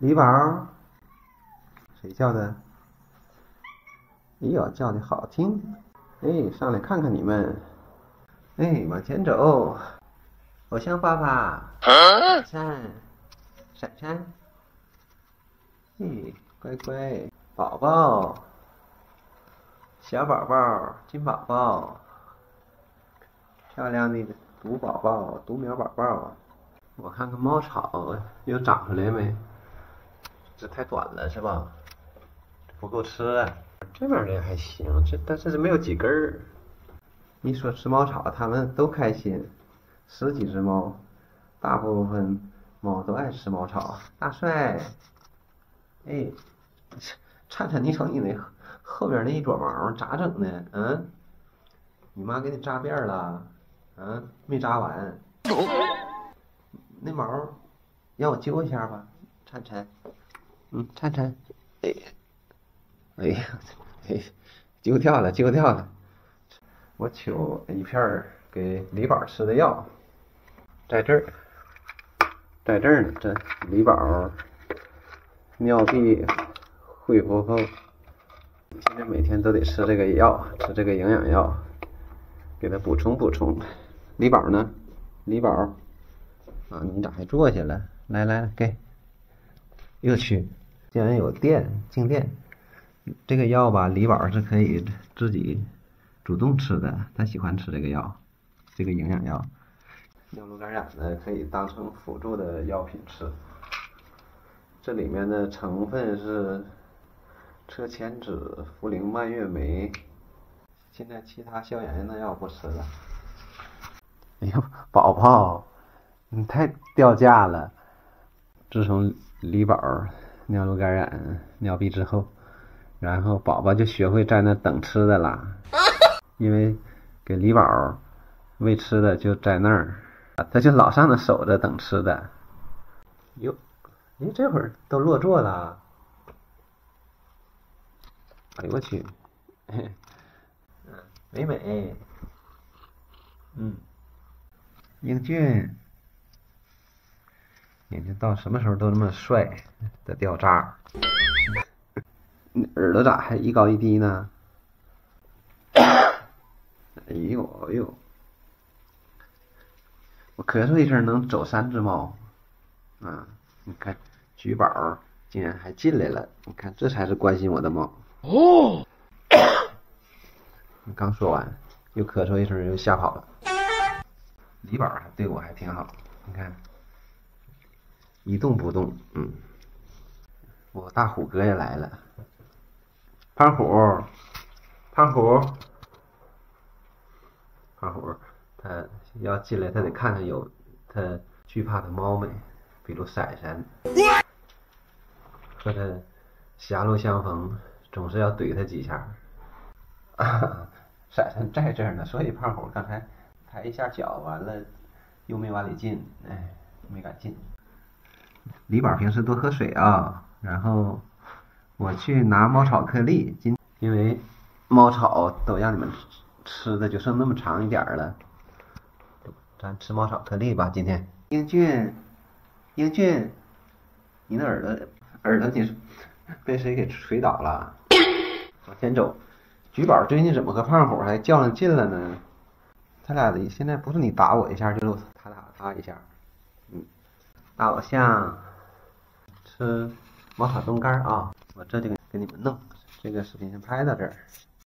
李宝，谁叫的？哎呦，叫的好听！哎，上来看看你们。哎，往前走。偶像爸爸，闪闪，闪闪。哎，乖乖，宝宝，小宝宝，金宝宝，漂亮的独宝宝，独苗宝宝。我看看猫草又长出来没？这太短了是吧？不够吃啊。这边的还行，但是没有几根儿。一说吃猫草，他们都开心。10几只猫，大部分猫都爱吃猫草。大帅，哎，灿灿，你瞅你那后边那一撮毛咋整的？嗯，你妈给你扎遍了，嗯，没扎完。那毛让我揪一下吧，灿灿。灿灿，哎，哎呀，哎，揪掉了，揪掉了。我取一片给李宝吃的药，在这儿，在这儿呢。这李宝尿闭恢复后，现在每天都得吃这个药，吃这个营养药，给他补充补充。李宝呢？李宝啊，你咋还坐下了？来来来，给。又去，竟然有电，静电。这个药吧，李宝是可以自己主动吃的，他喜欢吃这个药，这个营养药。尿路感染呢，可以当成辅助的药品吃。这里面的成分是车前子、茯苓、蔓越莓。现在其他消炎的药不吃了。哎呦，宝宝，你太掉价了。自从李宝尿路感染、尿闭之后，然后宝宝就学会在那等吃的啦。因为给李宝喂吃的就在那儿，他就老上那守着等吃的。哟，你这会儿都落座了。哎呦我去，美美，英俊。眼睛到什么时候都那么帅的掉渣。你耳朵咋还一高一低呢？哎呦哎呦！我咳嗽一声能走3只猫啊！你看，菊宝竟然还进来了，你看这才是关心我的猫。哦。你刚说完，又咳嗽一声又吓跑了。李宝还对我还挺好，你看。一动不动，我大虎哥也来了。胖虎，胖虎，胖虎，他要进来，他得看看有他惧怕的猫没，比如闪闪，和他狭路相逢，总是要怼他几下。闪闪在这儿呢，所以胖虎刚才抬一下脚，完了又没往里进，哎，没敢进。李宝平时多喝水啊，然后我去拿猫草颗粒，因为猫草都让你们吃的就剩那么长一点了，咱吃猫草颗粒吧。今天英俊，英俊，你的耳朵你是被谁给捶倒了？往前走。菊宝最近怎么和胖虎还较上劲了呢？他俩的现在不是你打我一下，就是他打他一下。大偶像吃猫草冻干啊！我这就给你们弄，这个视频先拍到这儿。